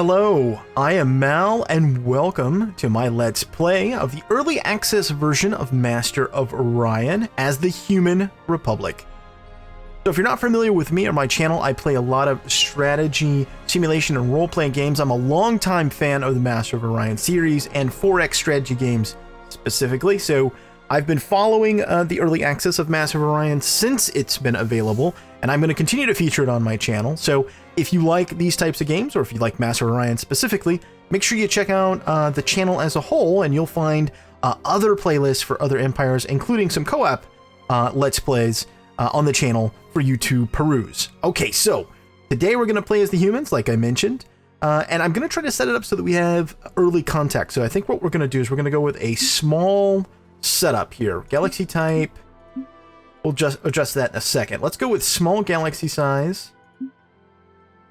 Hello, I am Mal, and welcome to my Let's Play of the early access version of Master of Orion as the Human Republic. So if you're not familiar with me or my channel, I play a lot of strategy, simulation, and role-playing games. I'm a longtime fan of the Master of Orion series and 4X strategy games specifically, so I've been following the early access of Master of Orion since it's been available, and I'm going to continue to feature it on my channel. So if you like these types of games, or if you like Master of Orion specifically, make sure you check out the channel as a whole, and you'll find other playlists for other empires, including some co-op Let's Plays on the channel for you to peruse. Okay, so today we're going to play as the humans, like I mentioned, and I'm going to try to set it up so that we have early contact. So I think what we're going to do is we're going to go with a small setup here. Galaxy type. We'll just adjust that in a second. Let's go with small galaxy size.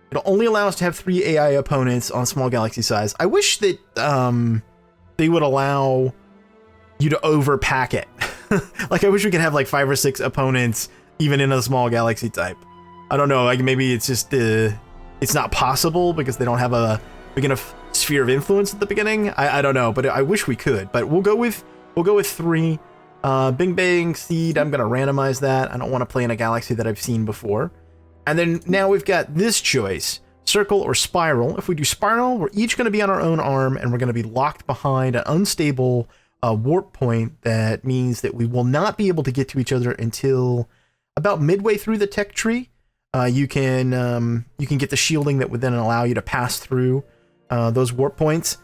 It'll only allow us to have 3 AI opponents on small galaxy size. I wish that they would allow you to overpack it. Like, I wish we could have like 5 or 6 opponents even in a small galaxy type. I don't know, like maybe it's just it's not possible because they don't have a big enough sphere of influence at the beginning. I don't know, but I wish we could. But we'll go with 3. Bing Bang Seed, I'm gonna randomize that. I don't want to play in a galaxy that I've seen before. And then now we've got this choice, circle or spiral. If we do spiral, we're each going to be on our own arm, and we're going to be locked behind an unstable warp point. That means that we will not be able to get to each other until about midway through the tech tree. You can get the shielding that would then allow you to pass through those warp points.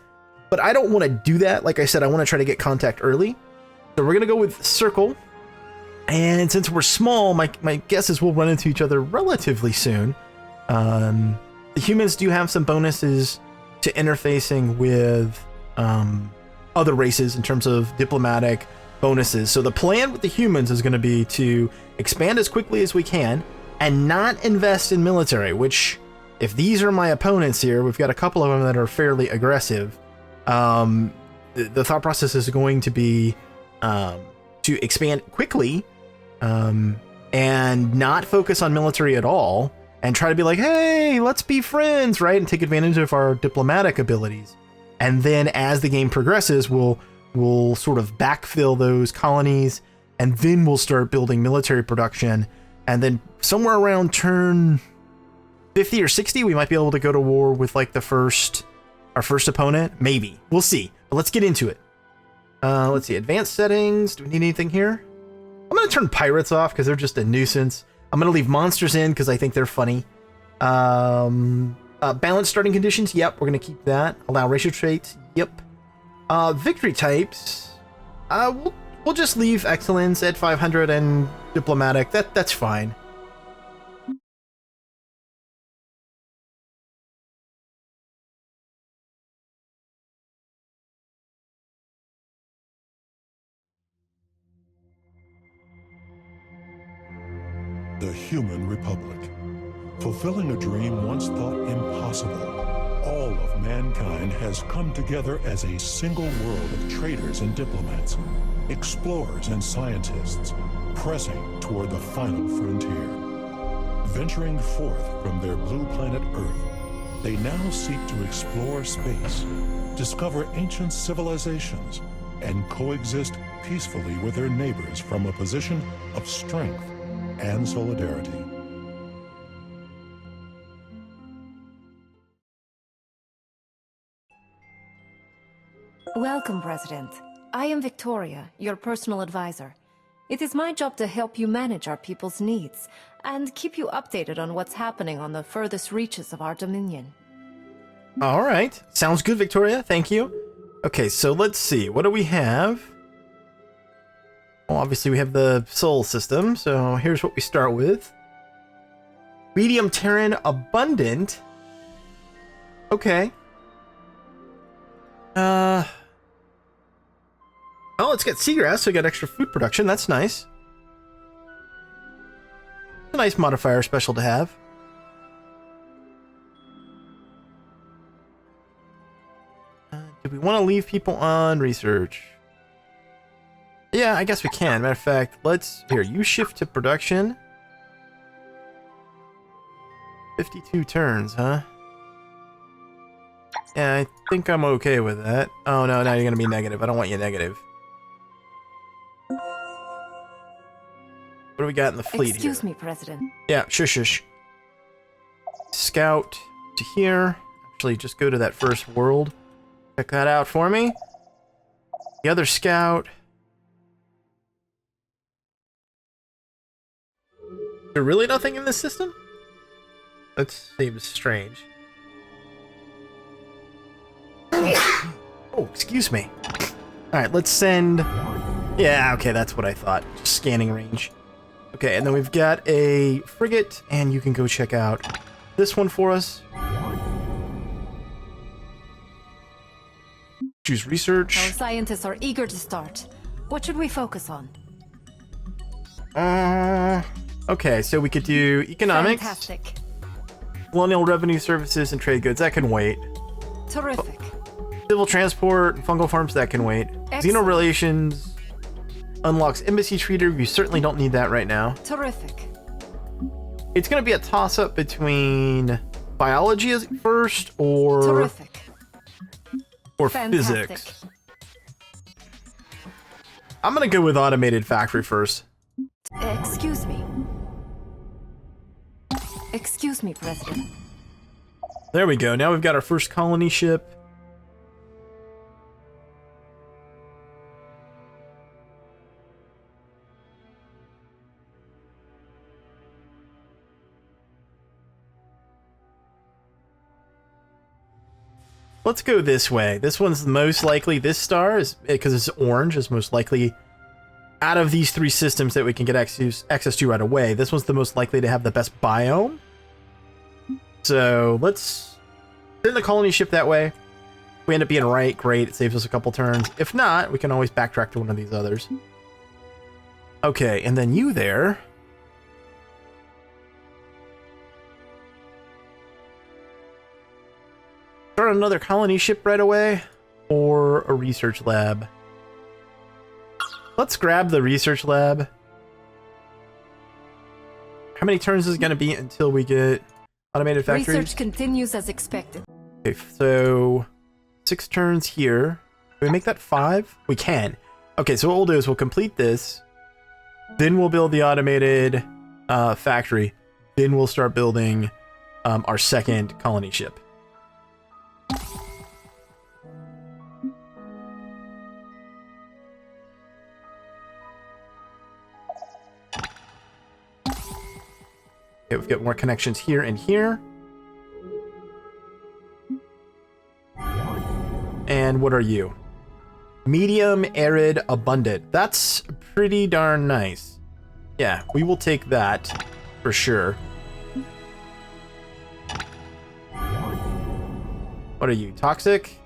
But I don't want to do that. Like I said, I want to try to get contact early. So we're going to go with circle. And since we're small, my guess is we'll run into each other relatively soon. The humans do have some bonuses to interfacing with other races in terms of diplomatic bonuses. So the plan with the humans is going to be to expand as quickly as we can and not invest in military, which, if these are my opponents here, we've got a couple of them that are fairly aggressive. The thought process is going to be to expand quickly and not focus on military at all, and try to be like, hey, let's be friends, right? And take advantage of our diplomatic abilities. And then as the game progresses, we'll sort of backfill those colonies, and then we'll start building military production. And then somewhere around turn 50 or 60, we might be able to go to war with like our first opponent. Maybe. We'll see. But let's get into it. Let's see. Advanced settings. Do we need anything here? I'm going to turn pirates off because they're just a nuisance. I'm going to leave monsters in because I think they're funny. Balanced starting conditions. Yep, we're going to keep that. Allow ratio traits. Yep. Victory types. We'll just leave excellence at 500 and diplomatic. That's fine. The Human Republic. Fulfilling a dream once thought impossible. All of mankind has come together as a single world of traders and diplomats, explorers and scientists, pressing toward the final frontier. Venturing forth from their blue planet Earth, they now seek to explore space, discover ancient civilizations, and coexist peacefully with their neighbors from a position of strength and solidarity. Welcome, President. I am Victoria, your personal advisor. It is my job to help you manage our people's needs and keep you updated on what's happening on the furthest reaches of our dominion. All right. Sounds good, Victoria. Thank you. Okay, so let's see. What do we have? Well, obviously we have the Sol system, so here's what we start with. Medium Terran Abundant. Okay. Oh, it's got seagrass, so we got extra food production. That's nice. A nice modifier special to have. Do we want to leave people on research? Yeah, I guess we can. Matter of fact, here, you shift to production. 52 turns, huh? Yeah, I think I'm okay with that. Oh no, now you're gonna be negative. I don't want you negative. What do we got in the fleet Excuse here? me, President. Yeah, shush. Scout to here. Actually, just go to that first world. Check that out for me. The other scout. Is there really nothing in this system? That seems strange. Oh, excuse me. Alright, let's send... Yeah, okay, that's what I thought. Just scanning range. Okay, and then we've got a frigate, and you can go check out this one for us. Choose research. Our scientists are eager to start. What should we focus on? Okay, so we could do economics, Fantastic. colonial revenue services, and trade goods. That can wait. Terrific. Civil transport and fungal farms. That can wait. Excellent. Xeno relations unlocks embassy treater. We certainly don't need that right now. Terrific. It's going to be a toss-up between biology as first or Terrific. physics. Fantastic. I'm going to go with automated factory first. Excuse me. Excuse me, President. There we go. Now we've got our first colony ship. Let's go this way. This one's most likely, this star is, because it's orange, is most likely out of these three systems that we can get access to right away. This one's the most likely to have the best biome. So let's send the colony ship that way. If we end up being right, great. It saves us a couple turns. If not, we can always backtrack to one of these others. Okay, and then you there. Start another colony ship right away, or a research lab. Let's grab the research lab. How many turns is it going to be until we get automated factories? Research continues as expected. Okay, so 6 turns here. Can we make that 5? We can. Okay, so what we'll do is we'll complete this. Then we'll build the automated factory. Then we'll start building our second colony ship. Okay, we've got more connections here and here. And what are you? Medium, arid, abundant. That's pretty darn nice. Yeah, we will take that for sure. What are you? Toxic?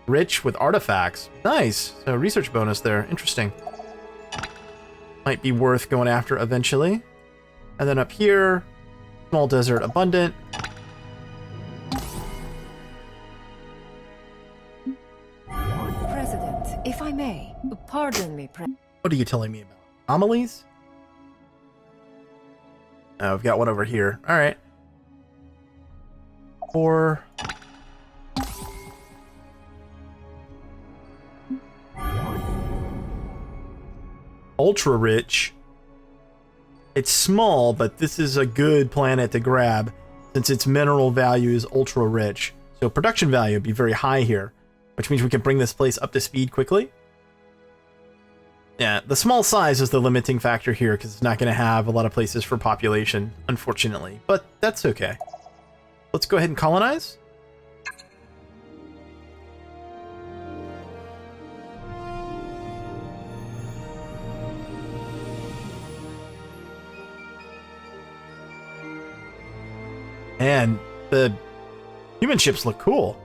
Rich with artifacts. Nice. So research bonus there. Interesting. Might be worth going after eventually. And then up here, small desert, abundant. President, if I may, pardon me, What are you telling me about? Anomalies? Oh, we've got one over here. All right. 4. Ultra rich. It's small, but this is a good planet to grab since its mineral value is ultra rich. So production value would be very high here, which means we can bring this place up to speed quickly. Yeah, the small size is the limiting factor here because it's not going to have a lot of places for population, unfortunately, but that's okay. Let's go ahead and colonize. And the human ships look cool.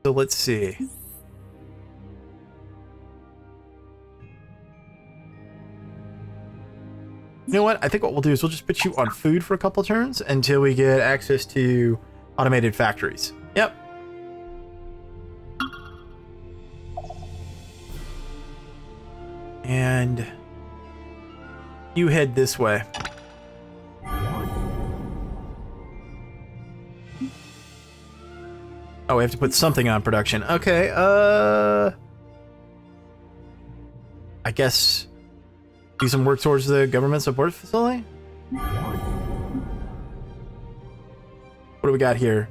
So let's see. You know what? I think what we'll do is we'll just put you on food for a couple turns until we get access to automated factories. Yep. And You head this way. Oh, we have to put something on production. Okay, I guess do some work towards the government support facility? What do we got here?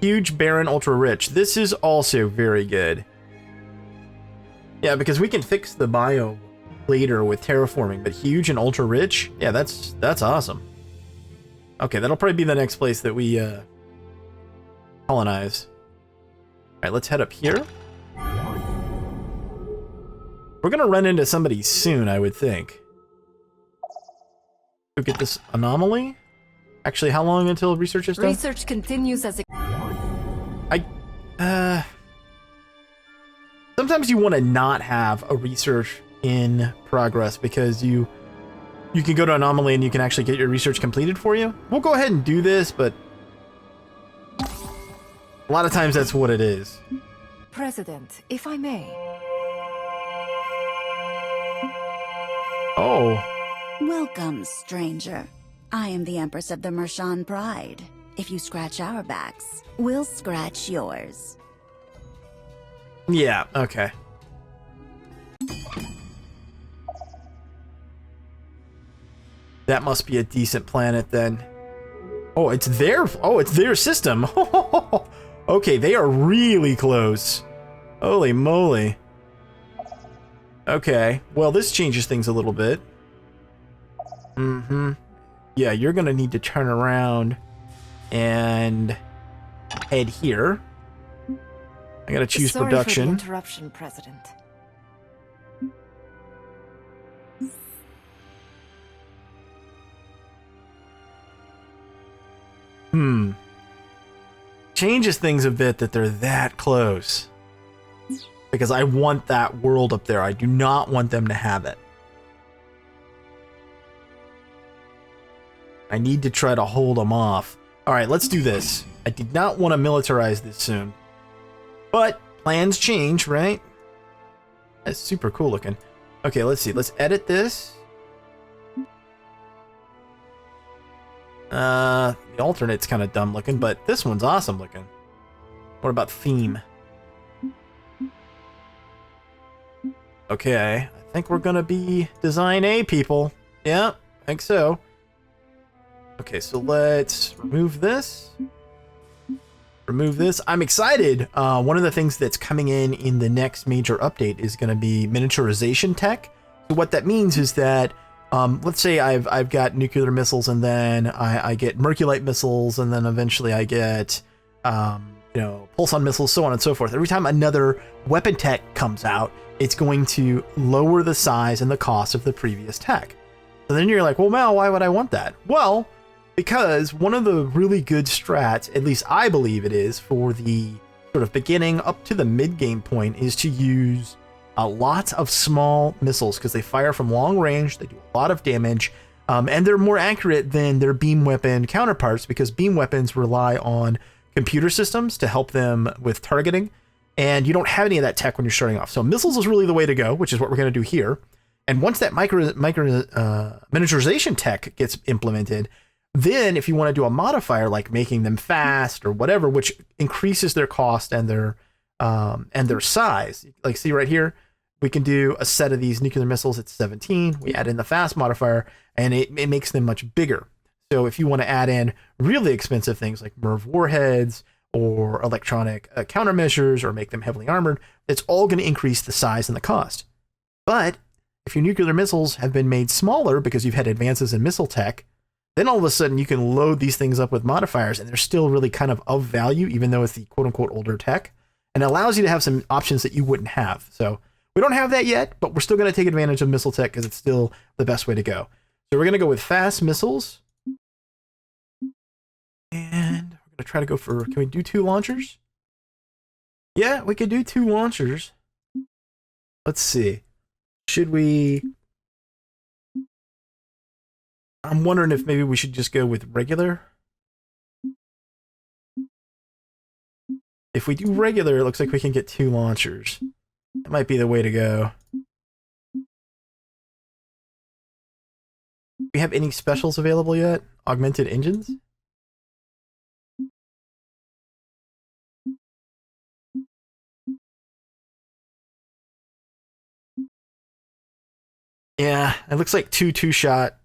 Huge, barren, ultra rich. This is also very good. Yeah, because we can fix the bio later with terraforming, but huge and ultra rich? Yeah, that's awesome. Okay, that'll probably be the next place that we colonize. Alright, let's head up here. We're gonna run into somebody soon, I would think. Go get this anomaly. Actually, how long until research is done? Research continues as it... Sometimes you want to not have a research in progress because you can go to anomaly and you can actually get your research completed for you. We'll go ahead and do this, but a lot of times that's what it is. President, if I may. Oh. Welcome, stranger. I am the Empress of the Mershan Pride. If you scratch our backs, we'll scratch yours. Yeah, okay. That must be a decent planet then. Oh, it's their system. Okay, they are really close. Holy moly. Okay, well, this changes things a little bit. Yeah, you're gonna need to turn around and head here. I gotta choose production. Sorry for the interruption, President. Changes things a bit that they're that close. Because I want that world up there. I do not want them to have it. I need to try to hold them off. Alright, let's do this. I did not want to militarize this soon. But plans change, right? That's super cool looking. Okay, let's see. Let's edit this. The alternate's kind of dumb looking, but this one's awesome looking. What about theme? Okay, I think we're gonna be design A people. Yeah, I think so. Okay, so let's remove this. Remove this. I'm excited. One of the things that's coming in the next major update is going to be miniaturization tech. So what that means is that, let's say I've got nuclear missiles, and then I get Merculite missiles, and then eventually I get, pulsar missiles, so on and so forth. Every time another weapon tech comes out, it's going to lower the size and the cost of the previous tech. So then you're like, well, Mal, why would I want that? Well, because one of the really good strats, at least I believe it is, for the sort of beginning up to the mid-game point is to use a lot of small missiles because they fire from long range, they do a lot of damage, and they're more accurate than their beam weapon counterparts because beam weapons rely on computer systems to help them with targeting, and you don't have any of that tech when you're starting off. So missiles is really the way to go, which is what we're going to do here. And once that miniaturization tech gets implemented, then if you want to do a modifier like making them fast or whatever, which increases their cost and their size, like see right here, we can do a set of these nuclear missiles at 17. We add in the fast modifier and it makes them much bigger. So if you want to add in really expensive things like MIRV warheads or electronic countermeasures or make them heavily armored, it's all going to increase the size and the cost. But if your nuclear missiles have been made smaller because you've had advances in missile tech, then all of a sudden you can load these things up with modifiers and they're still really kind of value, even though it's the quote unquote older tech, and it allows you to have some options that you wouldn't have. So we don't have that yet, but we're still going to take advantage of missile tech because it's still the best way to go. So we're going to go with fast missiles. And we're going to try to go for, can we do 2 launchers? Yeah, we could do 2 launchers. Let's see. Should we... I'm wondering if maybe we should just go with regular. If we do regular, it looks like we can get 2 launchers. That might be the way to go. we have any specials available yet? Augmented engines? Yeah, it looks like two-shot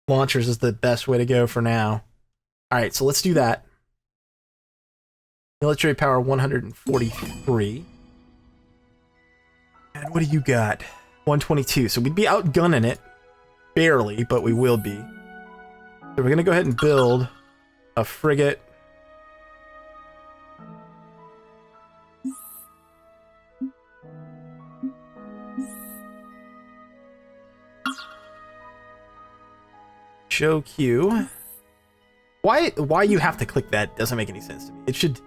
launchers is the best way to go for now. Alright, so let's do that. Military power 143. And what do you got? 122. So we'd be outgunning it. Barely, but we will be. So we're going to go ahead and build a frigate. Show queue. Why you have to click that doesn't make any sense to me. It should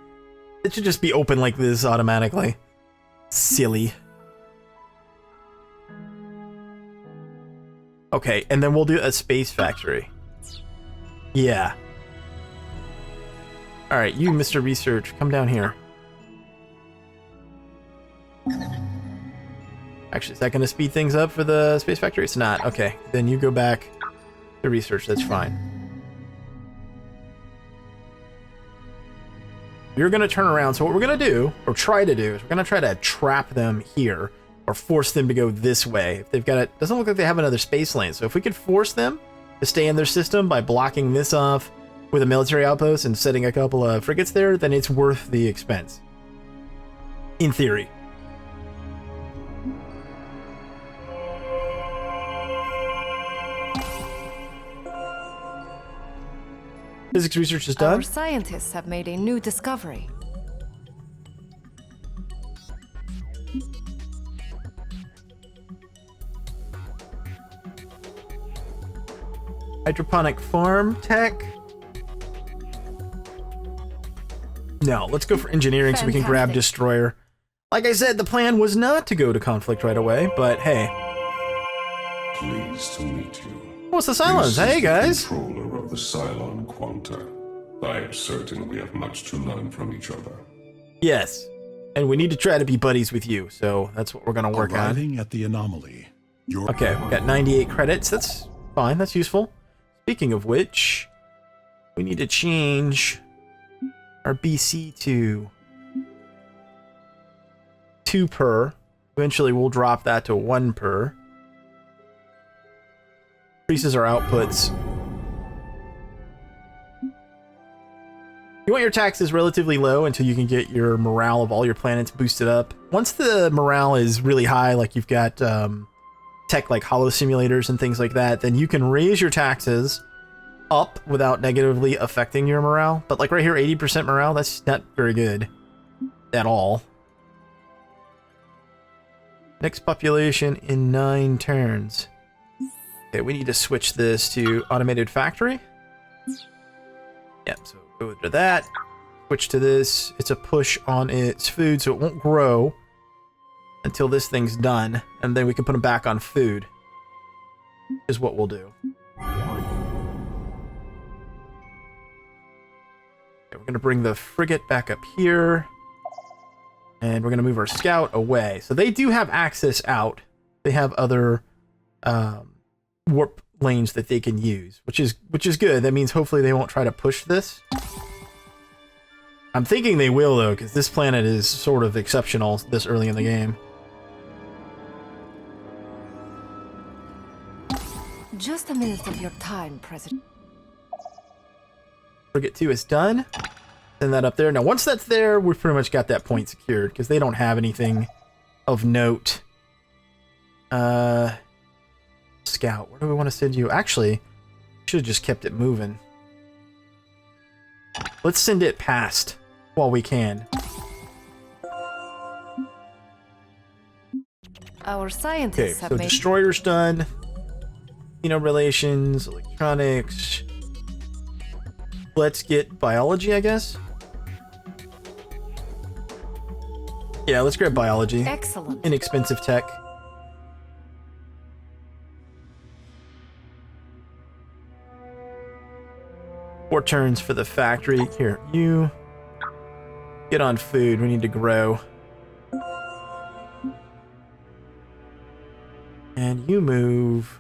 just be open like this automatically. Silly. Okay, and then we'll do a space factory. Yeah. Alright, you, Mr. Research, come down here. Actually, is that going to speed things up for the space factory? It's not. Okay, then you go back to research. That's fine. You're going to turn around. So what we're going to do, or try to do, is we're going to try to trap them here, or force them to go this way. If they've got it, doesn't look like they have another space lane. So if we could force them to stay in their system by blocking this off with a military outpost and setting a couple of frigates there, then it's worth the expense. In theory. Physics research is done. Our scientists have made a new discovery. Hydroponic Farm tech. No, let's go for engineering so we can grab Destroyer. Like I said, the plan was not to go to conflict right away, but hey. Pleased to meet you. What's the silence? Hey, guys. Controller of the Cylon Quanta. I am certain we have much to learn from each other. Yes, and we need to try to be buddies with you, so that's what we're going to work on. Arriving at the anomaly. Okay, we got 98 credits. That's fine. That's useful. Speaking of which, we need to change our BC to 2 per. Eventually, we'll drop that to 1 per. Increases our outputs. You want your taxes relatively low until you can get your morale of all your planets boosted up. Once the morale is really high, like you've got tech like holo simulators and things like that, then you can raise your taxes up without negatively affecting your morale. But like right here, 80% morale, that's not very good at all. Next population in 9 turns. Okay, we need to switch this to automated factory. Yep, so go to that. Switch to this. It's a push on its food, so it won't grow until this thing's done, and then we can put them back on food. Is what we'll do. Okay, we're gonna bring the frigate back up here, and we're gonna move our scout away. So they do have access out. They have other warp lanes that they can use, which is good. That means hopefully they won't try to push this. I'm thinking they will though, because this planet is sort of exceptional this early in the game. Just a minute of your time, President. Frigate 2 is done. Send that up there. Now once that's there, we've pretty much got that point secured, because they don't have anything of note. Scout, where do we want to send you? Actually, should have just kept it moving. Let's send it past while we can. Our Okay, scientists have so made... destroyer's done. Relations, electronics. Let's get biology, I guess. Yeah, let's grab biology. Excellent. Inexpensive tech. Four turns for the factory. Here, you get on food. We need to grow. And you move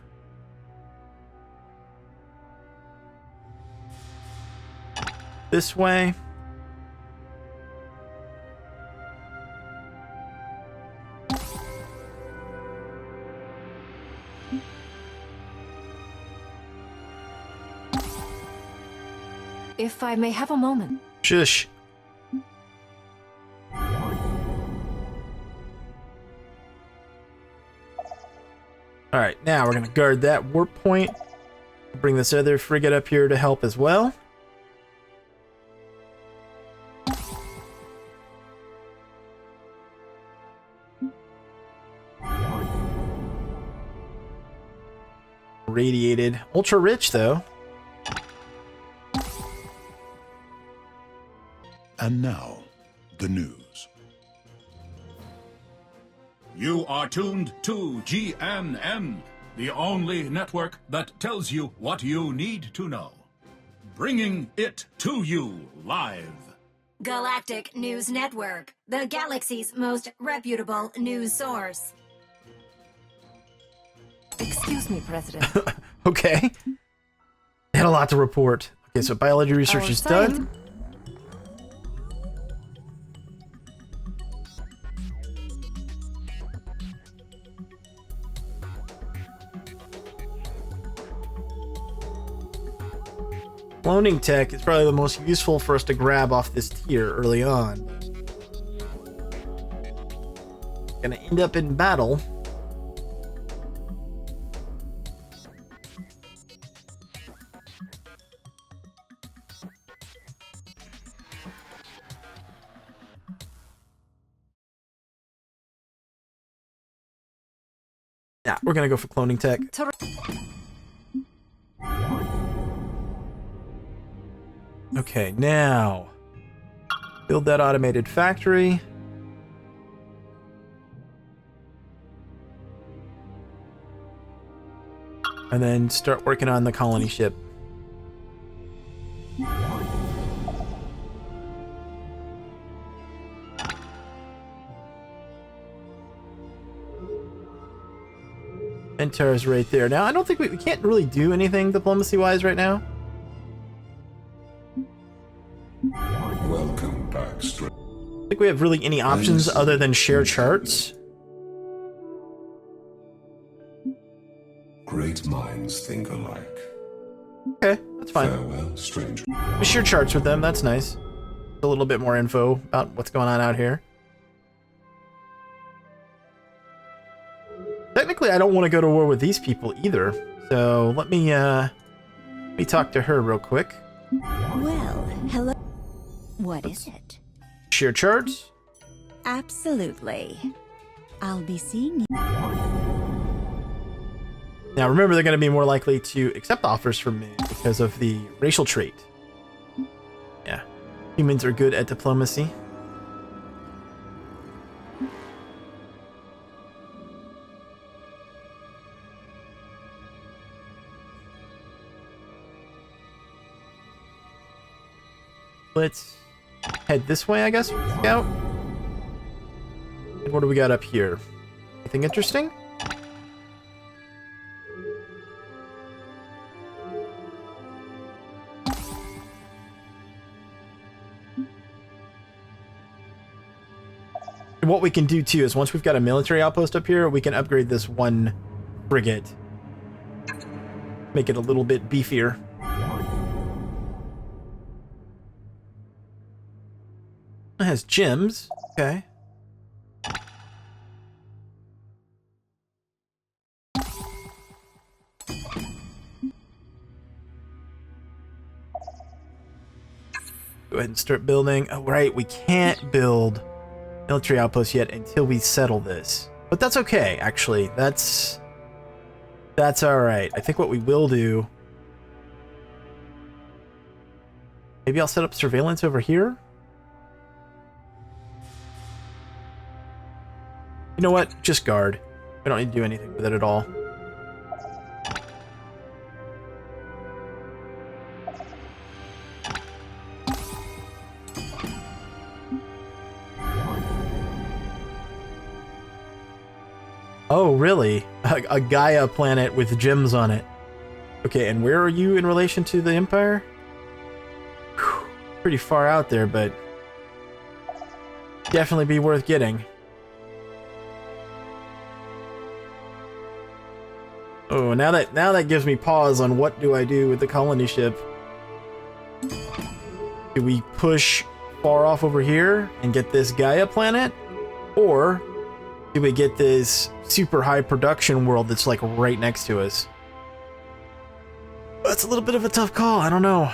this way. If I may have a moment. Shush. Alright, now we're going to guard that warp point. Bring this other frigate up here to help as well. Radiated. Ultra rich, though. And now, the news. You are tuned to GNN, the only network that tells you what you need to know. Bringing it to you live. Galactic News Network, the galaxy's most reputable news source. Excuse me, President. Okay. They had a lot to report. Okay, so biology research Our is science- done. Cloning tech is probably the most useful for us to grab off this tier early on. Gonna end up in battle. Yeah, we're gonna go for cloning tech. Okay, now build that automated factory. And then start working on the colony ship. Mentor's right there. Now, I don't think we can't really do anything diplomacy-wise right now. Welcome back, Stranger. I don't think we have really any options other than share charts. Great minds think alike. Okay, that's fine. Farewell, stranger. We share charts with them, that's nice. A little bit more info about what's going on out here. Technically, I don't want to go to war with these people either. So let me talk to her real quick. Well, hello. What is it? Share charts. Absolutely. I'll be seeing you. Now remember, they're going to be more likely to accept offers from me because of the racial trait. Yeah, humans are good at diplomacy. Let's head this way, I guess, Scout. And what do we got up here? Anything interesting? And what we can do too is once we've got a military outpost up here, we can upgrade this one frigate. Make it a little bit beefier. It has gems. Okay. Go ahead and start building. Oh, right. We can't build military outposts yet until we settle this. But that's okay, actually. That's all right. I think what we will do... Maybe I'll set up surveillance over here? You know what? Just guard. We don't need to do anything with it at all. Oh, really? A Gaia planet with gems on it. Okay, and where are you in relation to the Empire? Whew. pretty far out there, but definitely be worth getting. Oh, now that gives me pause on what do I do with the colony ship. Do we push far off over here and get this Gaia planet? Or do we get this super high production world that's like right next to us? That's a little bit of a tough call. I don't know.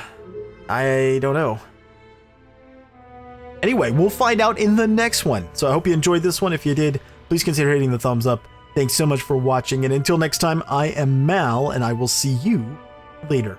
Anyway, we'll find out in the next one. So I hope you enjoyed this one. If you did, please consider hitting the thumbs up. Thanks so much for watching, and until next time, I am Mal, and I will see you later.